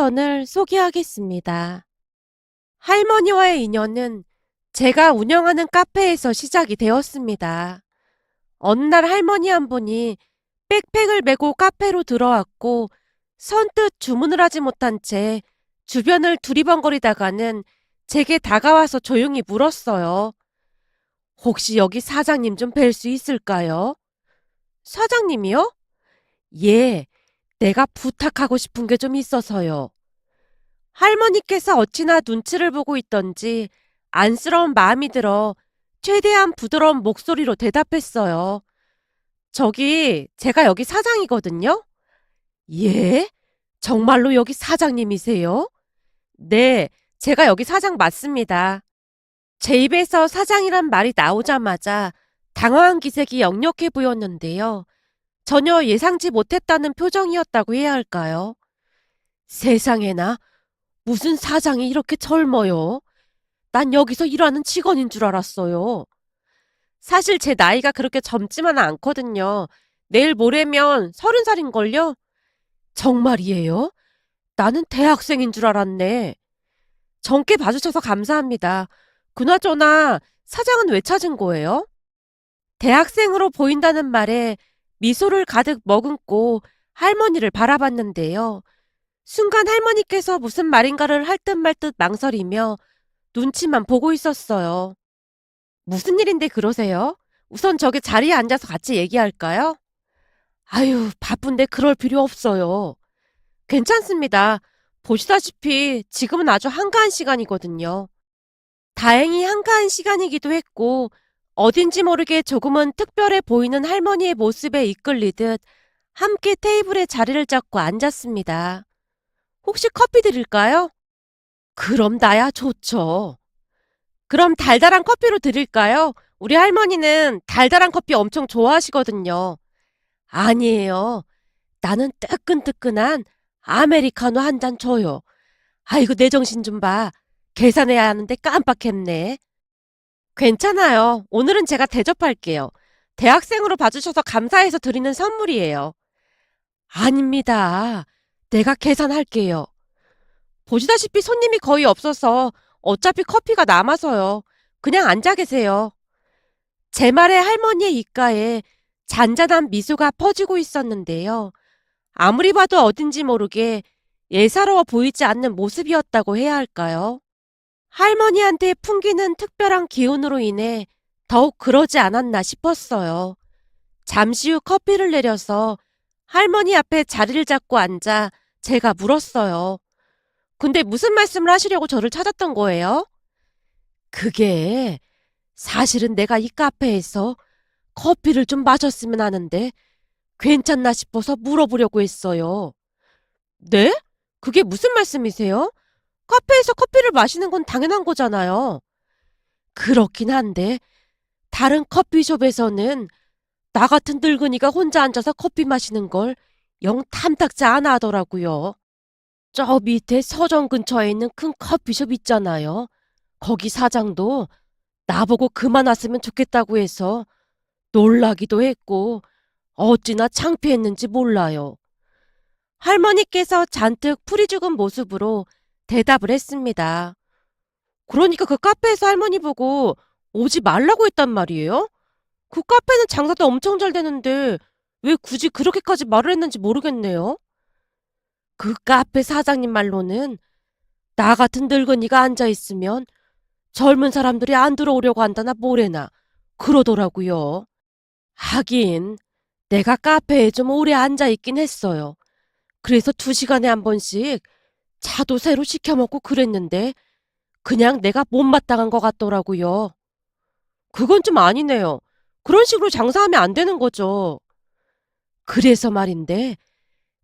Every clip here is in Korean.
사연을 소개하겠습니다. 할머니와의 인연은 제가 운영하는 카페에서 시작이 되었습니다. 어느 날 할머니 한 분이 백팩을 메고 카페로 들어왔고 선뜻 주문을 하지 못한 채 주변을 두리번거리다가는 제게 다가와서 조용히 물었어요. 혹시 여기 사장님 좀 뵐 수 있을까요? 사장님이요? 예, 내가 부탁하고 싶은 게 좀 있어서요. 할머니께서 어찌나 눈치를 보고 있던지 안쓰러운 마음이 들어 최대한 부드러운 목소리로 대답했어요. 제가 여기 사장이거든요? 예? 정말로 여기 사장님이세요? 네, 제가 여기 사장 맞습니다. 제 입에서 사장이란 말이 나오자마자 당황한 기색이 역력해 보였는데요. 전혀 예상치 못했다는 표정이었다고 해야 할까요? 세상에나, 무슨 사장이 이렇게 젊어요? 난 여기서 일하는 직원인 줄 알았어요. 사실 제 나이가 그렇게 젊지만은 않거든요. 내일 모레면 30살인걸요? 정말이에요? 나는 대학생인 줄 알았네. 젊게 봐주셔서 감사합니다. 그나저나 사장은 왜 찾은 거예요? 대학생으로 보인다는 말에 미소를 가득 머금고 할머니를 바라봤는데요. 순간 할머니께서 무슨 말인가를 할 듯 말 듯 망설이며 눈치만 보고 있었어요. 무슨 일인데 그러세요? 우선 저기 자리에 앉아서 같이 얘기할까요? 아유, 바쁜데 그럴 필요 없어요. 괜찮습니다. 보시다시피 지금은 아주 한가한 시간이거든요. 다행히 한가한 시간이기도 했고, 어딘지 모르게 조금은 특별해 보이는 할머니의 모습에 이끌리듯 함께 테이블에 자리를 잡고 앉았습니다. 혹시 커피 드릴까요? 그럼 나야 좋죠. 그럼 달달한 커피로 드릴까요? 우리 할머니는 달달한 커피 엄청 좋아하시거든요. 아니에요. 나는 뜨끈뜨끈한 아메리카노 한 잔 줘요. 아이고, 내 정신 좀 봐. 계산해야 하는데 깜빡했네. 괜찮아요. 오늘은 제가 대접할게요. 대학생으로 봐주셔서 감사해서 드리는 선물이에요. 아닙니다. 내가 계산할게요. 보시다시피 손님이 거의 없어서 어차피 커피가 남아서요. 그냥 앉아 계세요. 제 말에 할머니의 입가에 잔잔한 미소가 퍼지고 있었는데요. 아무리 봐도 어딘지 모르게 예사로워 보이지 않는 모습이었다고 해야 할까요? 할머니한테 풍기는 특별한 기운으로 인해 더욱 그러지 않았나 싶었어요. 잠시 후 커피를 내려서 할머니 앞에 자리를 잡고 앉아 제가 물었어요. 근데 무슨 말씀을 하시려고 저를 찾았던 거예요? 그게 사실은 내가 이 카페에서 커피를 좀 마셨으면 하는데 괜찮나 싶어서 물어보려고 했어요. 네? 그게 무슨 말씀이세요? 카페에서 커피를 마시는 건 당연한 거잖아요. 그렇긴 한데 다른 커피숍에서는 나 같은 늙은이가 혼자 앉아서 커피 마시는 걸 영 탐탁지 않아 하더라고요. 저 밑에 서점 근처에 있는 큰 커피숍 있잖아요. 거기 사장도 나보고 그만 왔으면 좋겠다고 해서 놀라기도 했고 어찌나 창피했는지 몰라요. 할머니께서 잔뜩 풀이 죽은 모습으로 대답을 했습니다. 그러니까 그 카페에서 할머니 보고 오지 말라고 했단 말이에요? 그 카페는 장사도 엄청 잘 되는데 왜 굳이 그렇게까지 말을 했는지 모르겠네요. 그 카페 사장님 말로는 나 같은 늙은이가 앉아있으면 젊은 사람들이 안 들어오려고 한다나 뭐래나 그러더라고요. 하긴 내가 카페에 좀 오래 앉아있긴 했어요. 그래서 2시간에 한 번씩 차도 새로 시켜 먹고 그랬는데 그냥 내가 못마땅한 것 같더라고요. 그건 좀 아니네요. 그런 식으로 장사하면 안 되는 거죠. 그래서 말인데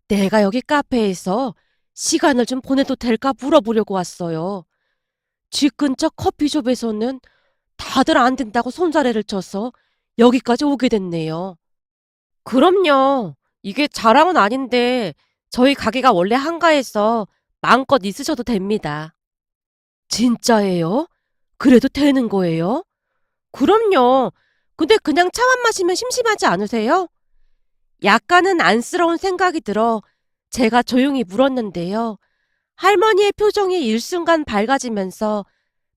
내가 여기 카페에서 시간을 좀 보내도 될까 물어보려고 왔어요. 집 근처 커피숍에서는 다들 안 된다고 손사래를 쳐서 여기까지 오게 됐네요. 그럼요. 이게 자랑은 아닌데 저희 가게가 원래 한가해서 마음껏 있으셔도 됩니다. 진짜예요? 그래도 되는 거예요? 그럼요. 근데 그냥 차만 마시면 심심하지 않으세요? 약간은 안쓰러운 생각이 들어 제가 조용히 물었는데요. 할머니의 표정이 일순간 밝아지면서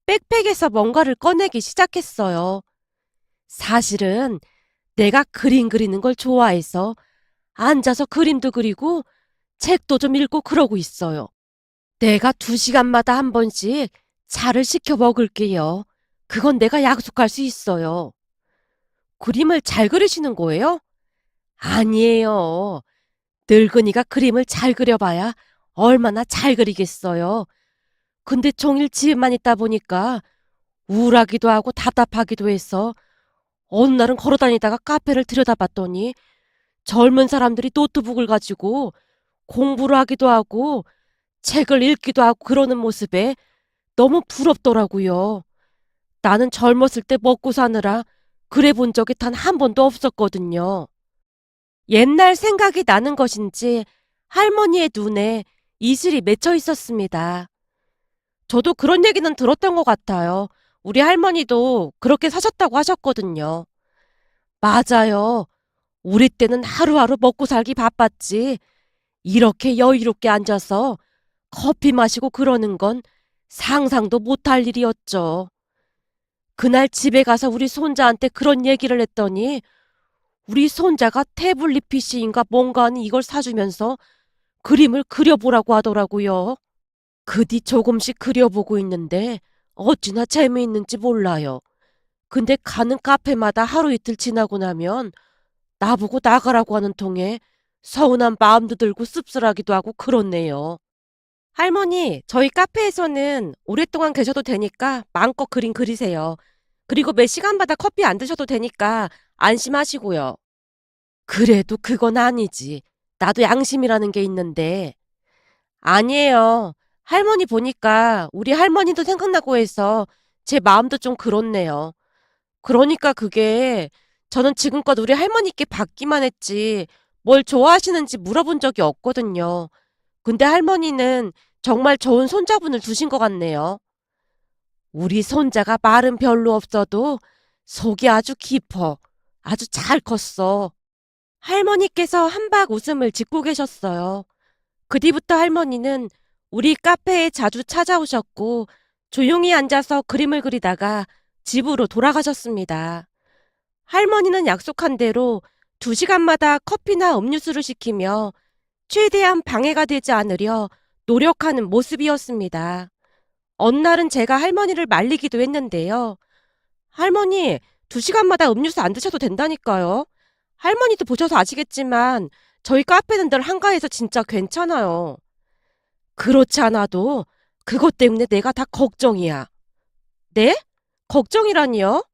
백팩에서 뭔가를 꺼내기 시작했어요. 사실은 내가 그림 그리는 걸 좋아해서 앉아서 그림도 그리고 책도 좀 읽고 그러고 있어요. 내가 2시간마다 한 번씩 차를 시켜 먹을게요. 그건 내가 약속할 수 있어요. 그림을 잘 그리시는 거예요? 아니에요. 늙은이가 그림을 잘 그려봐야 얼마나 잘 그리겠어요. 근데 종일 집에만 있다 보니까 우울하기도 하고 답답하기도 해서 어느 날은 걸어다니다가 카페를 들여다봤더니 젊은 사람들이 노트북을 가지고 공부를 하기도 하고 책을 읽기도 하고 그러는 모습에 너무 부럽더라고요. 나는 젊었을 때 먹고 사느라 그래 본 적이 단 한 번도 없었거든요. 옛날 생각이 나는 것인지 할머니의 눈에 이슬이 맺혀 있었습니다. 저도 그런 얘기는 들었던 것 같아요. 우리 할머니도 그렇게 사셨다고 하셨거든요. 맞아요. 우리 때는 하루하루 먹고 살기 바빴지. 이렇게 여유롭게 앉아서 커피 마시고 그러는 건 상상도 못할 일이었죠. 그날 집에 가서 우리 손자한테 그런 얘기를 했더니 우리 손자가 태블릿 PC인가 뭔가 하는 이걸 사주면서 그림을 그려보라고 하더라고요. 그 뒤 조금씩 그려보고 있는데 어찌나 재미있는지 몰라요. 근데 가는 카페마다 하루 이틀 지나고 나면 나보고 나가라고 하는 통에 서운한 마음도 들고 씁쓸하기도 하고 그렇네요. 할머니, 저희 카페에서는 오랫동안 계셔도 되니까 마음껏 그림 그리세요. 그리고 매 시간마다 커피 안 드셔도 되니까 안심하시고요. 그래도 그건 아니지. 나도 양심이라는 게 있는데. 아니에요. 할머니 보니까 우리 할머니도 생각나고 해서 제 마음도 좀 그렇네요. 그러니까 그게 저는 지금껏 우리 할머니께 받기만 했지 뭘 좋아하시는지 물어본 적이 없거든요. 근데 할머니는 정말 좋은 손자분을 두신 것 같네요. 우리 손자가 말은 별로 없어도 속이 아주 깊어. 아주 잘 컸어. 할머니께서 한박 웃음을 짓고 계셨어요. 그 뒤부터 할머니는 우리 카페에 자주 찾아오셨고 조용히 앉아서 그림을 그리다가 집으로 돌아가셨습니다. 할머니는 약속한 대로 2시간마다 커피나 음료수를 시키며 최대한 방해가 되지 않으려 노력하는 모습이었습니다. 어느 날은 제가 할머니를 말리기도 했는데요. 할머니, 2시간마다 음료수 안 드셔도 된다니까요. 할머니도 보셔서 아시겠지만 저희 카페는 늘 한가해서 진짜 괜찮아요. 그렇지 않아도 그것 때문에 내가 다 걱정이야. 네? 걱정이라니요?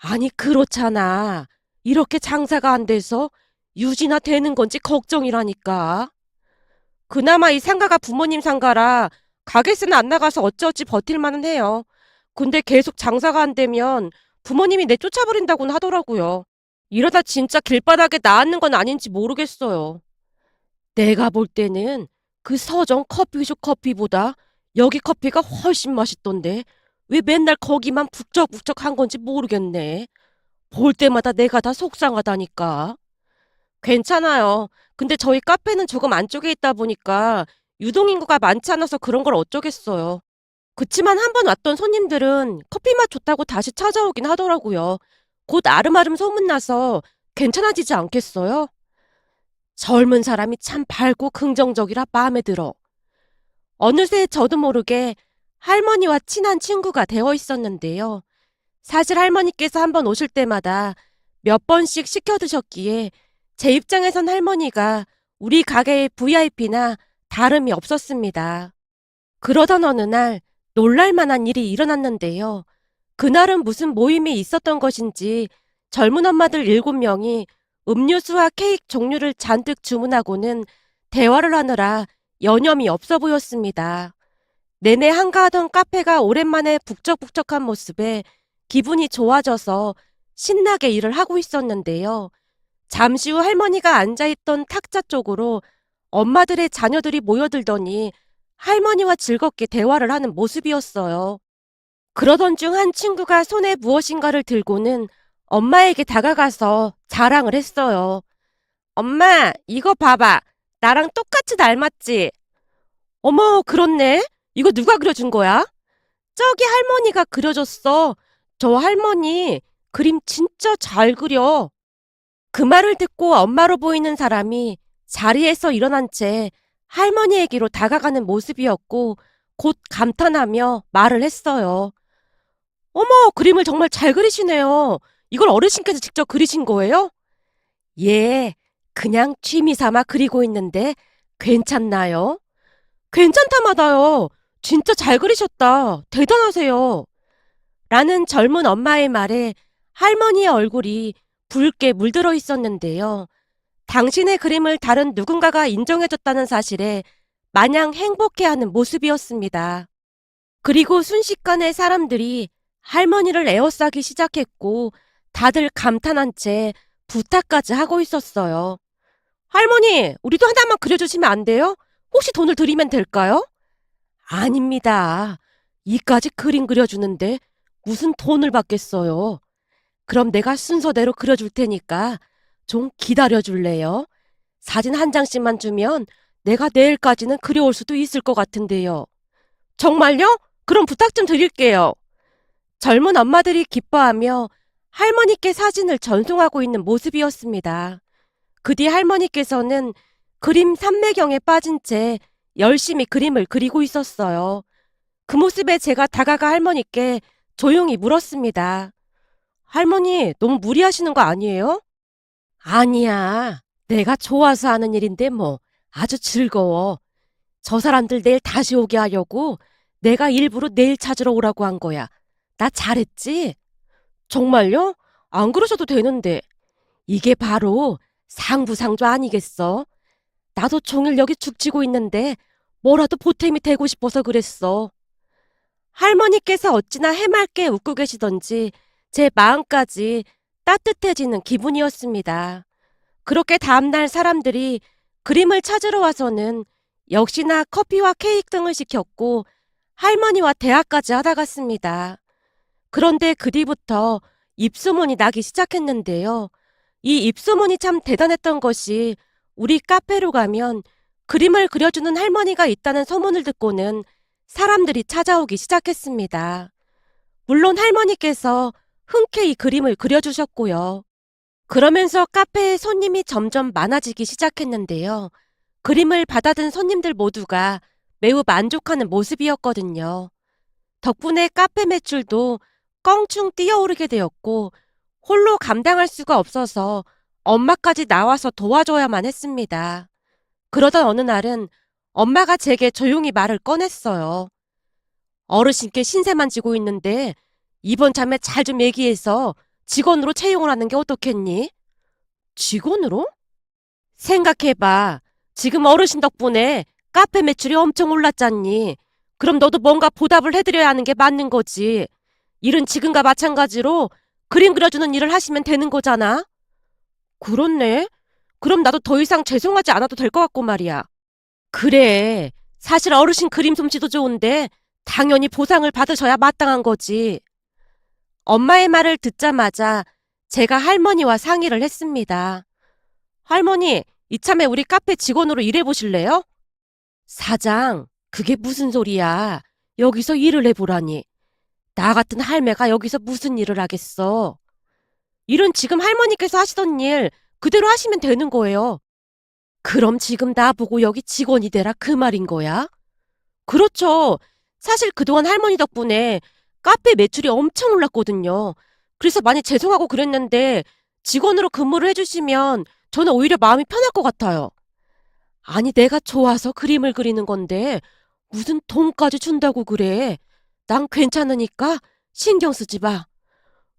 아니 그렇잖아. 이렇게 장사가 안 돼서 유지나 되는 건지 걱정이라니까. 그나마 이 상가가 부모님 상가라 가게세는 안 나가서 어찌어찌 버틸만은 해요. 근데 계속 장사가 안 되면 부모님이 내쫓아버린다고는 하더라고요. 이러다 진짜 길바닥에 나앉는 건 아닌지 모르겠어요. 내가 볼 때는 그 서점 커피숍 커피보다 여기 커피가 훨씬 맛있던데 왜 맨날 거기만 북적북적한 건지 모르겠네. 볼 때마다 내가 다 속상하다니까. 괜찮아요. 근데 저희 카페는 조금 안쪽에 있다 보니까 유동인구가 많지 않아서 그런 걸 어쩌겠어요. 그치만 한 번 왔던 손님들은 커피 맛 좋다고 다시 찾아오긴 하더라고요. 곧 아름아름 소문나서 괜찮아지지 않겠어요? 젊은 사람이 참 밝고 긍정적이라 마음에 들어. 어느새 저도 모르게 할머니와 친한 친구가 되어 있었는데요. 사실 할머니께서 한 번 오실 때마다 몇 번씩 시켜 드셨기에 제 입장에선 할머니가 우리 가게의 VIP나 다름이 없었습니다. 그러던 어느 날 놀랄 만한 일이 일어났는데요. 그날은 무슨 모임이 있었던 것인지 젊은 엄마들 7명이 음료수와 케이크 종류를 잔뜩 주문하고는 대화를 하느라 여념이 없어 보였습니다. 내내 한가하던 카페가 오랜만에 북적북적한 모습에 기분이 좋아져서 신나게 일을 하고 있었는데요. 잠시 후 할머니가 앉아있던 탁자 쪽으로 엄마들의 자녀들이 모여들더니 할머니와 즐겁게 대화를 하는 모습이었어요. 그러던 중 한 친구가 손에 무엇인가를 들고는 엄마에게 다가가서 자랑을 했어요. 엄마, 이거 봐봐. 나랑 똑같이 닮았지? 어머, 그렇네. 이거 누가 그려준 거야? 저기 할머니가 그려줬어. 저 할머니 그림 진짜 잘 그려. 그 말을 듣고 엄마로 보이는 사람이 자리에서 일어난 채 할머니에게로 다가가는 모습이었고 곧 감탄하며 말을 했어요. 어머, 그림을 정말 잘 그리시네요. 이걸 어르신께서 직접 그리신 거예요? 예, 그냥 취미 삼아 그리고 있는데 괜찮나요? 괜찮다마다요. 진짜 잘 그리셨다. 대단하세요. 라는 젊은 엄마의 말에 할머니의 얼굴이 붉게 물들어 있었는데요. 당신의 그림을 다른 누군가가 인정해줬다는 사실에 마냥 행복해하는 모습이었습니다. 그리고 순식간에 사람들이 할머니를 에워싸기 시작했고 다들 감탄한 채 부탁까지 하고 있었어요. 할머니, 우리도 하나만 그려주시면 안 돼요? 혹시 돈을 드리면 될까요? 아닙니다. 이까지 그림 그려주는데 무슨 돈을 받겠어요. 그럼 내가 순서대로 그려줄 테니까 좀 기다려줄래요? 사진 한 장씩만 주면 내가 내일까지는 그려올 수도 있을 것 같은데요. 정말요? 그럼 부탁 좀 드릴게요. 젊은 엄마들이 기뻐하며 할머니께 사진을 전송하고 있는 모습이었습니다. 그 뒤 할머니께서는 그림 삼매경에 빠진 채 열심히 그림을 그리고 있었어요. 그 모습에 제가 다가가 할머니께 조용히 물었습니다. 할머니, 너무 무리하시는 거 아니에요? 아니야. 내가 좋아서 하는 일인데 뭐. 아주 즐거워. 저 사람들 내일 다시 오게 하려고 내가 일부러 내일 찾으러 오라고 한 거야. 나 잘했지? 정말요? 안 그러셔도 되는데. 이게 바로 상부상조 아니겠어? 나도 종일 여기 죽지고 있는데 뭐라도 보탬이 되고 싶어서 그랬어. 할머니께서 어찌나 해맑게 웃고 계시던지 제 마음까지 따뜻해지는 기분이었습니다. 그렇게 다음날 사람들이 그림을 찾으러 와서는 역시나 커피와 케이크 등을 시켰고 할머니와 대화까지 하다 갔습니다. 그런데 그 뒤부터 입소문이 나기 시작했는데요. 이 입소문이 참 대단했던 것이 우리 카페로 가면 그림을 그려주는 할머니가 있다는 소문을 듣고는 사람들이 찾아오기 시작했습니다. 물론 할머니께서 흔쾌히 그림을 그려주셨고요. 그러면서 카페에 손님이 점점 많아지기 시작했는데요. 그림을 받아든 손님들 모두가 매우 만족하는 모습이었거든요. 덕분에 카페 매출도 껑충 뛰어오르게 되었고 홀로 감당할 수가 없어서 엄마까지 나와서 도와줘야만 했습니다. 그러던 어느 날은 엄마가 제게 조용히 말을 꺼냈어요. 어르신께 신세만 지고 있는데 이번 참에 잘 좀 얘기해서 직원으로 채용을 하는 게 어떻겠니? 직원으로? 생각해봐. 지금 어르신 덕분에 카페 매출이 엄청 올랐잖니. 그럼 너도 뭔가 보답을 해드려야 하는 게 맞는 거지. 일은 지금과 마찬가지로 그림 그려주는 일을 하시면 되는 거잖아. 그렇네. 그럼 나도 더 이상 죄송하지 않아도 될 것 같고 말이야. 그래. 사실 어르신 그림 솜씨도 좋은데 당연히 보상을 받으셔야 마땅한 거지. 엄마의 말을 듣자마자 제가 할머니와 상의를 했습니다. 할머니, 이참에 우리 카페 직원으로 일해보실래요? 사장, 그게 무슨 소리야. 여기서 일을 해보라니. 나 같은 할매가 여기서 무슨 일을 하겠어. 일은 지금 할머니께서 하시던 일 그대로 하시면 되는 거예요. 그럼 지금 나보고 여기 직원이 되라 그 말인 거야? 그렇죠. 사실 그동안 할머니 덕분에 카페 매출이 엄청 올랐거든요. 그래서 많이 죄송하고 그랬는데 직원으로 근무를 해주시면 저는 오히려 마음이 편할 것 같아요. 아니, 내가 좋아서 그림을 그리는 건데 무슨 돈까지 준다고 그래. 난 괜찮으니까 신경 쓰지 마.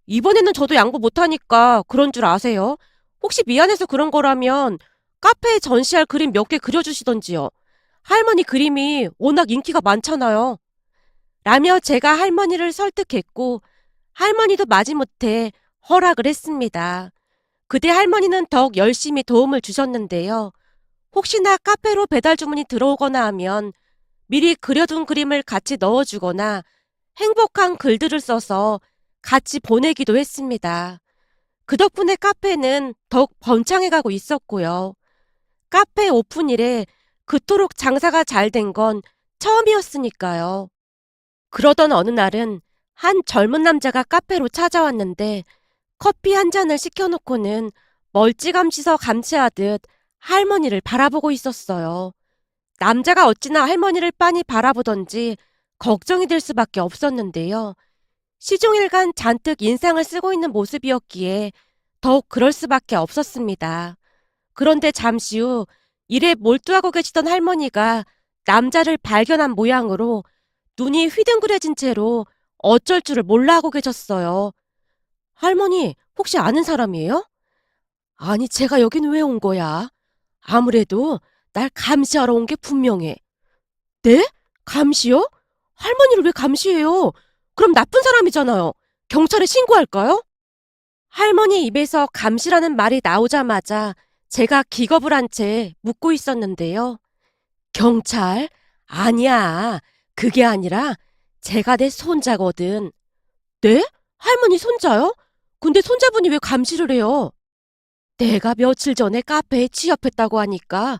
이번에는 저도 양보 못하니까 그런 줄 아세요? 혹시 미안해서 그런 거라면 카페에 전시할 그림 몇 개 그려주시던지요. 할머니 그림이 워낙 인기가 많잖아요. 라며 제가 할머니를 설득했고 할머니도 마지못해 허락을 했습니다. 그때 할머니는 더욱 열심히 도움을 주셨는데요. 혹시나 카페로 배달 주문이 들어오거나 하면 미리 그려둔 그림을 같이 넣어주거나 행복한 글들을 써서 같이 보내기도 했습니다. 그 덕분에 카페는 더욱 번창해가고 있었고요. 카페 오픈일에 그토록 장사가 잘 된 건 처음이었으니까요. 그러던 어느 날은 한 젊은 남자가 카페로 찾아왔는데 커피 한 잔을 시켜놓고는 멀찌감치서 감시하듯 할머니를 바라보고 있었어요. 남자가 어찌나 할머니를 빤히 바라보던지 걱정이 될 수밖에 없었는데요. 시종일관 잔뜩 인상을 쓰고 있는 모습이었기에 더욱 그럴 수밖에 없었습니다. 그런데 잠시 후 일에 몰두하고 계시던 할머니가 남자를 발견한 모양으로 눈이 휘둥그레진 채로 어쩔 줄을 몰라 하고 계셨어요. 할머니, 혹시 아는 사람이에요? 아니, 제가 여긴 왜 온 거야? 아무래도 날 감시하러 온 게 분명해. 네? 감시요? 할머니를 왜 감시해요? 그럼 나쁜 사람이잖아요. 경찰에 신고할까요? 할머니 입에서 감시라는 말이 나오자마자 제가 기겁을 한 채 묻고 있었는데요. 경찰? 아니야. 그게 아니라 제가 내 손자거든. 네? 할머니 손자요? 근데 손자분이 왜 감시를 해요? 내가 며칠 전에 카페에 취업했다고 하니까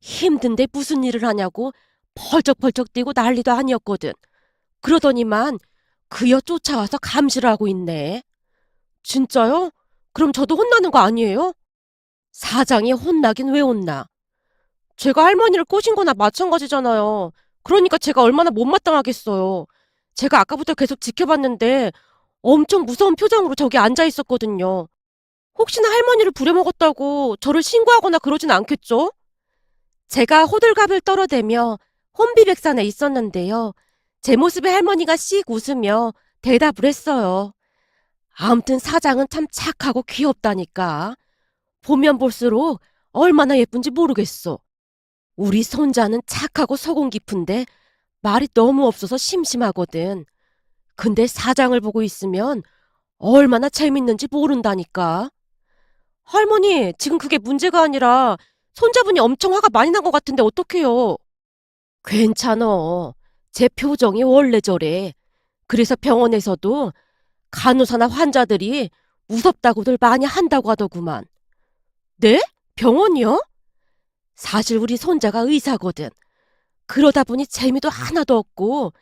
힘든데 무슨 일을 하냐고 펄쩍펄쩍 뛰고 난리도 아니었거든. 그러더니만 그여 쫓아와서 감시를 하고 있네. 진짜요? 그럼 저도 혼나는 거 아니에요? 사장이 혼나긴 왜 혼나? 제가 할머니를 꼬신 거나 마찬가지잖아요. 그러니까 제가 얼마나 못마땅하겠어요. 제가 아까부터 계속 지켜봤는데 엄청 무서운 표정으로 저기 앉아 있었거든요. 혹시나 할머니를 부려먹었다고 저를 신고하거나 그러진 않겠죠? 제가 호들갑을 떨어대며 혼비백산에 있었는데요. 제 모습에 할머니가 씩 웃으며 대답을 했어요. 아무튼 사장은 참 착하고 귀엽다니까. 보면 볼수록 얼마나 예쁜지 모르겠어. 우리 손자는 착하고 소금 깊은데 말이 너무 없어서 심심하거든. 근데 사장을 보고 있으면 얼마나 재밌는지 모른다니까. 할머니, 지금 그게 문제가 아니라 손자분이 엄청 화가 많이 난 것 같은데 어떡해요? 괜찮어. 제 표정이 원래 저래. 그래서 병원에서도 간호사나 환자들이 무섭다고들 많이 한다고 하더구만. 네? 병원이요? 사실 우리 손자가 의사거든. 그러다 보니 재미도 하나도 없고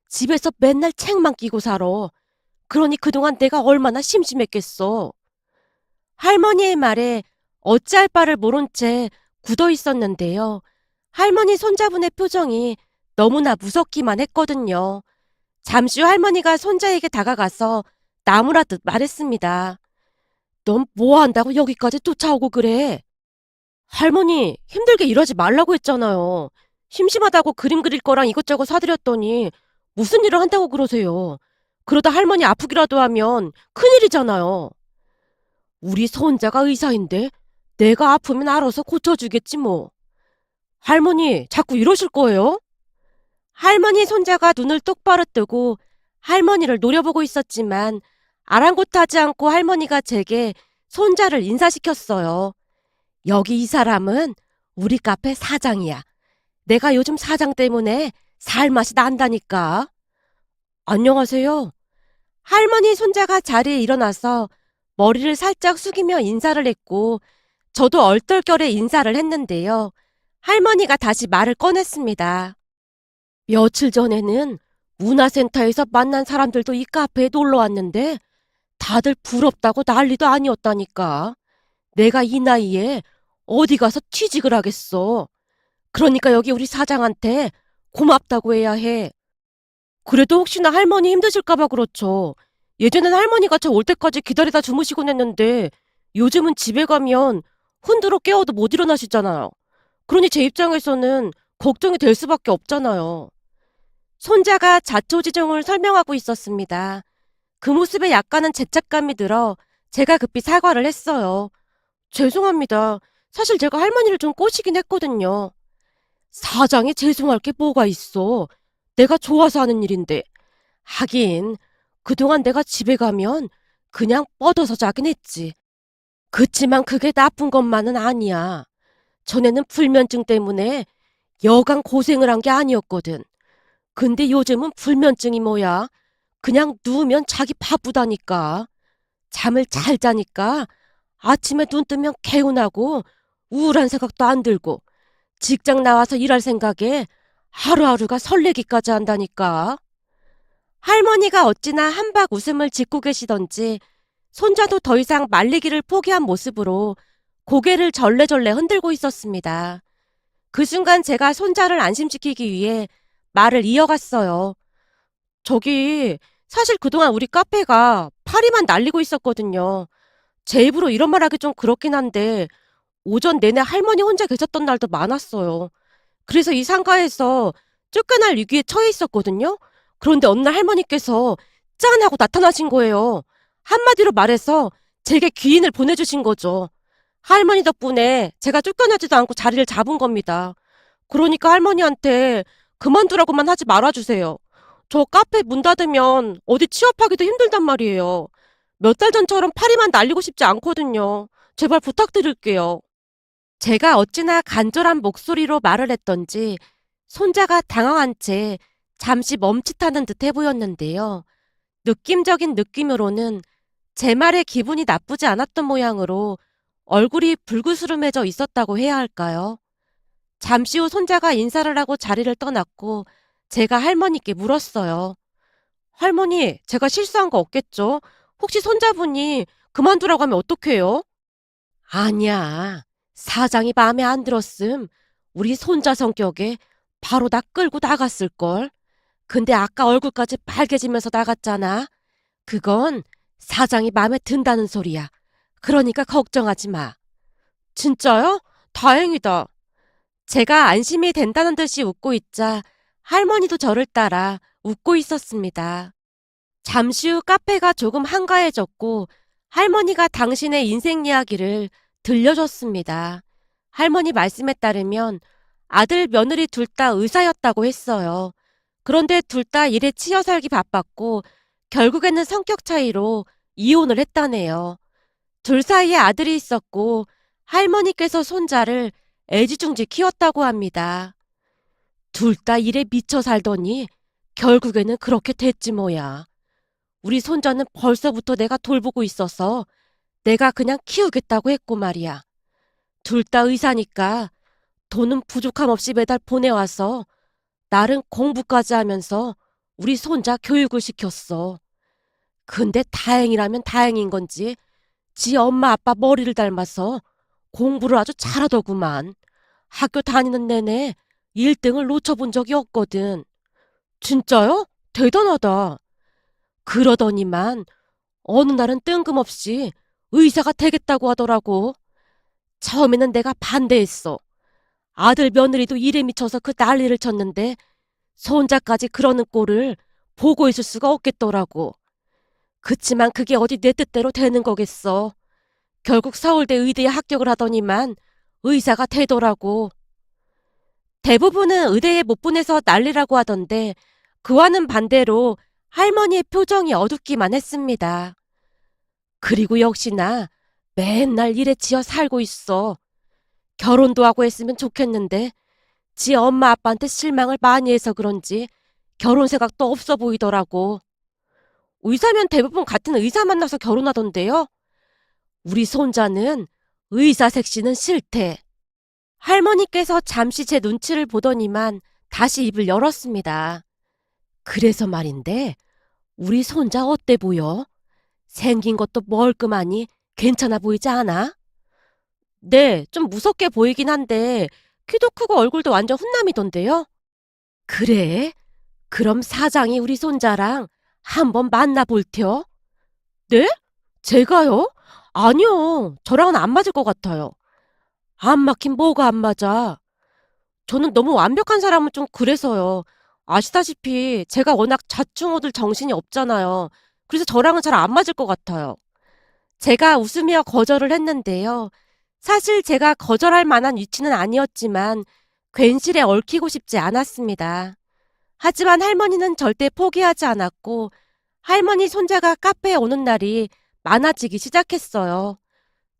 집에서 맨날 책만 끼고 살아. 그러니 그동안 내가 얼마나 심심했겠어. 할머니의 말에 어찌할 바를 모른 채 굳어 있었는데요. 할머니 손자분의 표정이 너무나 무섭기만 했거든요. 잠시 후 할머니가 손자에게 다가가서 나무라듯 말했습니다. 넌 뭐 한다고 여기까지 쫓아오고 그래? 할머니, 힘들게 일하지 말라고 했잖아요. 심심하다고 그림 그릴 거랑 이것저것 사드렸더니 무슨 일을 한다고 그러세요? 그러다 할머니 아프기라도 하면 큰일이잖아요. 우리 손자가 의사인데 내가 아프면 알아서 고쳐주겠지 뭐. 할머니, 자꾸 이러실 거예요? 할머니 손자가 눈을 똑바로 뜨고 할머니를 노려보고 있었지만 아랑곳하지 않고 할머니가 제게 손자를 인사시켰어요. 여기 이 사람은 우리 카페 사장이야. 내가 요즘 사장 때문에 살맛이 난다니까. 안녕하세요. 할머니 손자가 자리에 일어나서 머리를 살짝 숙이며 인사를 했고 저도 얼떨결에 인사를 했는데요. 할머니가 다시 말을 꺼냈습니다. 며칠 전에는 문화센터에서 만난 사람들도 이 카페에 놀러 왔는데 다들 부럽다고 난리도 아니었다니까. 내가 이 나이에 어디 가서 취직을 하겠어. 그러니까 여기 우리 사장한테 고맙다고 해야 해. 그래도 혹시나 할머니 힘드실까봐 그렇죠. 예전엔 할머니가 저 올 때까지 기다리다 주무시곤 했는데 요즘은 집에 가면 흔들어 깨워도 못 일어나시잖아요. 그러니 제 입장에서는 걱정이 될 수밖에 없잖아요. 손자가 자초지종을 설명하고 있었습니다. 그 모습에 약간은 죄책감이 들어 제가 급히 사과를 했어요. 죄송합니다. 사실 제가 할머니를 좀 꼬시긴 했거든요. 사장이 죄송할 게 뭐가 있어. 내가 좋아서 하는 일인데. 하긴 그동안 내가 집에 가면 그냥 뻗어서 자긴 했지. 그치만 그게 나쁜 것만은 아니야. 전에는 불면증 때문에 여간 고생을 한 게 아니었거든. 근데 요즘은 불면증이 뭐야? 그냥 누우면 자기 바쁘다니까. 잠을 잘 자니까 아침에 눈 뜨면 개운하고 우울한 생각도 안 들고 직장 나와서 일할 생각에 하루하루가 설레기까지 한다니까. 할머니가 어찌나 한박 웃음을 짓고 계시던지 손자도 더 이상 말리기를 포기한 모습으로 고개를 절레절레 흔들고 있었습니다. 그 순간 제가 손자를 안심시키기 위해 말을 이어갔어요. 저기, 사실 그동안 우리 카페가 파리만 날리고 있었거든요. 제 입으로 이런 말 하기 좀 그렇긴 한데, 오전 내내 할머니 혼자 계셨던 날도 많았어요. 그래서 이 상가에서 쫓겨날 위기에 처해 있었거든요. 그런데 어느 날 할머니께서 짠 하고 나타나신 거예요. 한마디로 말해서 제게 귀인을 보내주신 거죠. 할머니 덕분에 제가 쫓겨나지도 않고 자리를 잡은 겁니다. 그러니까 할머니한테 그만두라고만 하지 말아주세요. 저 카페 문 닫으면 어디 취업하기도 힘들단 말이에요. 몇 달 전처럼 파리만 날리고 싶지 않거든요. 제발 부탁드릴게요. 제가 어찌나 간절한 목소리로 말을 했던지 손자가 당황한 채 잠시 멈칫하는 듯해 보였는데요. 느낌적인 느낌으로는 제 말에 기분이 나쁘지 않았던 모양으로 얼굴이 불그스름해져 있었다고 해야 할까요? 잠시 후 손자가 인사를 하고 자리를 떠났고 제가 할머니께 물었어요. 할머니, 제가 실수한 거 없겠죠? 혹시 손자분이 그만두라고 하면 어떡해요? 아니야. 사장이 마음에 안 들었음. 우리 손자 성격에 바로 나 끌고 나갔을걸. 근데 아까 얼굴까지 빨개지면서 나갔잖아. 그건 사장이 마음에 든다는 소리야. 그러니까 걱정하지 마. 진짜요? 다행이다. 제가 안심이 된다는 듯이 웃고 있자 할머니도 저를 따라 웃고 있었습니다. 잠시 후 카페가 조금 한가해졌고 할머니가 당신의 인생 이야기를 들려줬습니다. 할머니 말씀에 따르면 아들, 며느리 둘 다 의사였다고 했어요. 그런데 둘 다 일에 치여 살기 바빴고 결국에는 성격 차이로 이혼을 했다네요. 둘 사이에 아들이 있었고 할머니께서 손자를 애지중지 키웠다고 합니다. 둘 다 일에 미쳐 살더니 결국에는 그렇게 됐지 뭐야. 우리 손자는 벌써부터 내가 돌보고 있어서 내가 그냥 키우겠다고 했고 말이야. 둘 다 의사니까 돈은 부족함 없이 매달 보내와서 나름 공부까지 하면서 우리 손자 교육을 시켰어. 근데 다행이라면 다행인 건지 지 엄마 아빠 머리를 닮아서 공부를 아주 잘하더구만. 학교 다니는 내내 1등을 놓쳐본 적이 없거든. 진짜요? 대단하다. 그러더니만 어느 날은 뜬금없이 의사가 되겠다고 하더라고. 처음에는 내가 반대했어. 아들 며느리도 일에 미쳐서 그 난리를 쳤는데 손자까지 그러는 꼴을 보고 있을 수가 없겠더라고. 그치만 그게 어디 내 뜻대로 되는 거겠어. 결국 서울대 의대에 합격을 하더니만 의사가 되더라고. 대부분은 의대에 못 보내서 난리라고 하던데 그와는 반대로 할머니의 표정이 어둡기만 했습니다. 그리고 역시나 맨날 일에 지어 살고 있어. 결혼도 하고 했으면 좋겠는데 지 엄마 아빠한테 실망을 많이 해서 그런지 결혼 생각도 없어 보이더라고. 의사면 대부분 같은 의사 만나서 결혼하던데요. 우리 손자는 의사 색시는 싫대. 할머니께서 잠시 제 눈치를 보더니만 다시 입을 열었습니다. 그래서 말인데 우리 손자 어때 보여? 생긴 것도 멀끔하니 괜찮아 보이지 않아? 네, 좀 무섭게 보이긴 한데 키도 크고 얼굴도 완전 훈남이던데요? 그래? 그럼 사장이 우리 손자랑 한번 만나볼 텨? 네? 제가요? 아니요. 저랑은 안 맞을 것 같아요. 안 맞긴 뭐가 안 맞아. 저는 너무 완벽한 사람은 좀 그래서요. 아시다시피 제가 워낙 좌충우돌 정신이 없잖아요. 그래서 저랑은 잘 안 맞을 것 같아요. 제가 웃으며 거절을 했는데요. 사실 제가 거절할 만한 위치는 아니었지만 괜시레 얽히고 싶지 않았습니다. 하지만 할머니는 절대 포기하지 않았고 할머니 손자가 카페에 오는 날이 많아지기 시작했어요.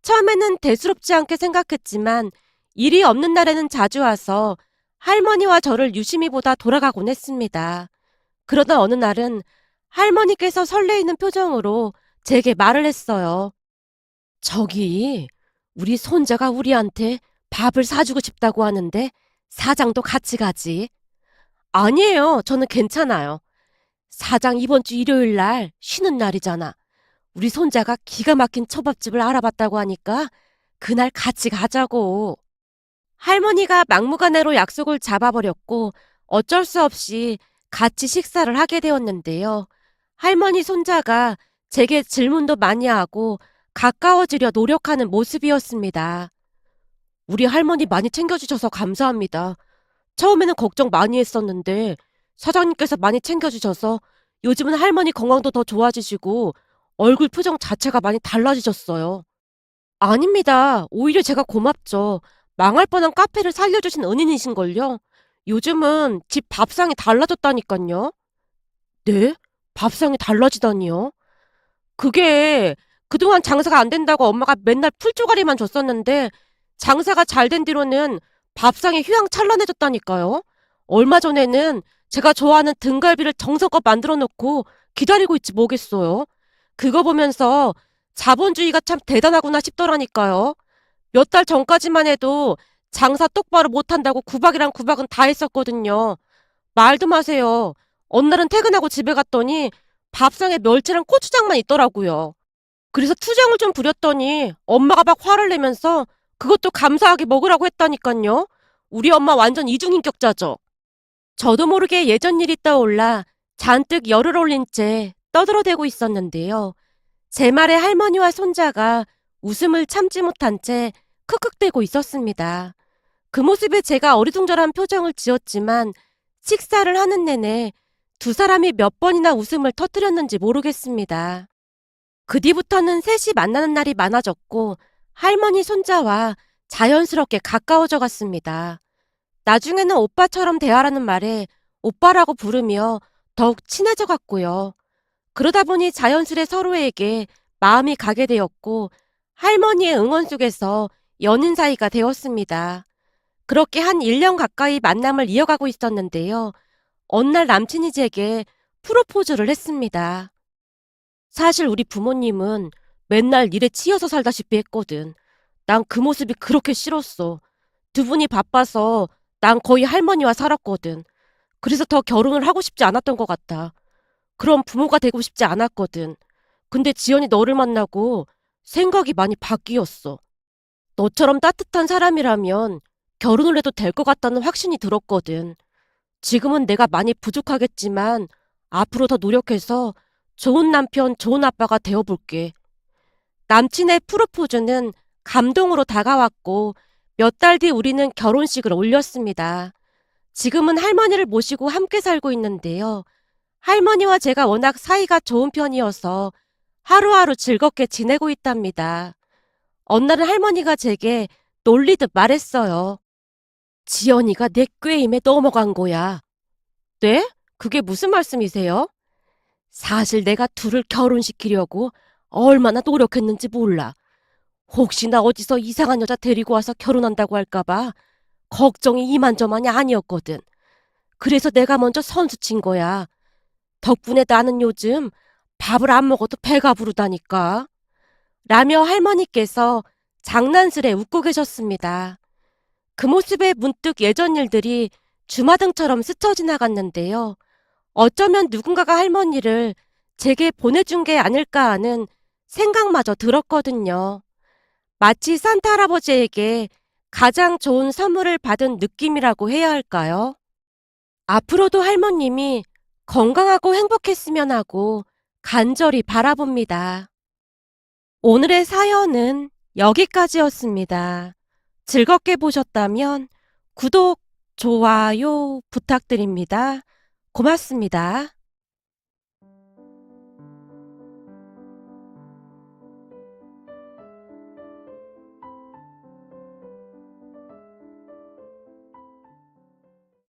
처음에는 대수롭지 않게 생각했지만 일이 없는 날에는 자주 와서 할머니와 저를 유심히 보다 돌아가곤 했습니다. 그러던 어느 날은 할머니께서 설레이는 표정으로 제게 말을 했어요. 저기, 우리 손자가 우리한테 밥을 사주고 싶다고 하는데 사장도 같이 가지. 아니에요. 저는 괜찮아요. 사장 이번 주 일요일 날 쉬는 날이잖아. 우리 손자가 기가 막힌 초밥집을 알아봤다고 하니까 그날 같이 가자고. 할머니가 막무가내로 약속을 잡아버렸고 어쩔 수 없이 같이 식사를 하게 되었는데요. 할머니 손자가 제게 질문도 많이 하고 가까워지려 노력하는 모습이었습니다. 우리 할머니 많이 챙겨주셔서 감사합니다. 처음에는 걱정 많이 했었는데 사장님께서 많이 챙겨주셔서 요즘은 할머니 건강도 더 좋아지시고 얼굴 표정 자체가 많이 달라지셨어요. 아닙니다. 오히려 제가 고맙죠. 망할 뻔한 카페를 살려주신 은인이신걸요. 요즘은 집 밥상이 달라졌다니깐요. 네? 밥상이 달라지다니요? 그게 그동안 장사가 안 된다고 엄마가 맨날 풀조가리만 줬었는데 장사가 잘 된 뒤로는 밥상이 휘황찬란해졌다니까요. 얼마 전에는 제가 좋아하는 등갈비를 정성껏 만들어 놓고 기다리고 있지 뭐겠어요. 그거 보면서 자본주의가 참 대단하구나 싶더라니까요. 몇 달 전까지만 해도 장사 똑바로 못한다고 구박이랑 구박은 다 했었거든요. 말도 마세요. 어느 날은 퇴근하고 집에 갔더니 밥상에 멸치랑 고추장만 있더라고요. 그래서 투정을 좀 부렸더니 엄마가 막 화를 내면서 그것도 감사하게 먹으라고 했다니깐요. 우리 엄마 완전 이중인격자죠. 저도 모르게 예전 일이 떠올라 잔뜩 열을 올린 채 떠들어대고 있었는데요. 제 말에 할머니와 손자가 웃음을 참지 못한 채 크크대고 있었습니다. 그 모습에 제가 어리둥절한 표정을 지었지만 식사를 하는 내내 두 사람이 몇 번이나 웃음을 터뜨렸는지 모르겠습니다. 그 뒤부터는 셋이 만나는 날이 많아졌고 할머니 손자와 자연스럽게 가까워져 갔습니다. 나중에는 오빠처럼 대하라는 말에 오빠라고 부르며 더욱 친해져 갔고요. 그러다 보니 자연스레 서로에게 마음이 가게 되었고 할머니의 응원 속에서 연인 사이가 되었습니다. 그렇게 한 1년 가까이 만남을 이어가고 있었는데요. 어느 날 남친이 제게 프로포즈를 했습니다. 사실 우리 부모님은 맨날 일에 치여서 살다시피 했거든. 난 그 모습이 그렇게 싫었어. 두 분이 바빠서 난 거의 할머니와 살았거든. 그래서 더 결혼을 하고 싶지 않았던 것 같아. 그럼 부모가 되고 싶지 않았거든. 근데 지연이 너를 만나고 생각이 많이 바뀌었어. 너처럼 따뜻한 사람이라면 결혼을 해도 될 것 같다는 확신이 들었거든. 지금은 내가 많이 부족하겠지만 앞으로 더 노력해서 좋은 남편, 좋은 아빠가 되어볼게. 남친의 프로포즈는 감동으로 다가왔고 몇 달 뒤 우리는 결혼식을 올렸습니다. 지금은 할머니를 모시고 함께 살고 있는데요. 할머니와 제가 워낙 사이가 좋은 편이어서 하루하루 즐겁게 지내고 있답니다. 어느 날은 할머니가 제게 놀리듯 말했어요. 지연이가 내 꾀임에 넘어간 거야. 네? 그게 무슨 말씀이세요? 사실 내가 둘을 결혼시키려고 얼마나 노력했는지 몰라. 혹시나 어디서 이상한 여자 데리고 와서 결혼한다고 할까봐 걱정이 이만저만이 아니었거든. 그래서 내가 먼저 선수 친 거야. 덕분에 나는 요즘 밥을 안 먹어도 배가 부르다니까. 라며 할머니께서 장난스레 웃고 계셨습니다. 그 모습에 문득 예전 일들이 주마등처럼 스쳐 지나갔는데요. 어쩌면 누군가가 할머니를 제게 보내준 게 아닐까 하는 생각마저 들었거든요. 마치 산타 할아버지에게 가장 좋은 선물을 받은 느낌이라고 해야 할까요? 앞으로도 할머님이 건강하고 행복했으면 하고 간절히 바라봅니다. 오늘의 사연은 여기까지였습니다. 즐겁게 보셨다면 구독, 좋아요 부탁드립니다. 고맙습니다.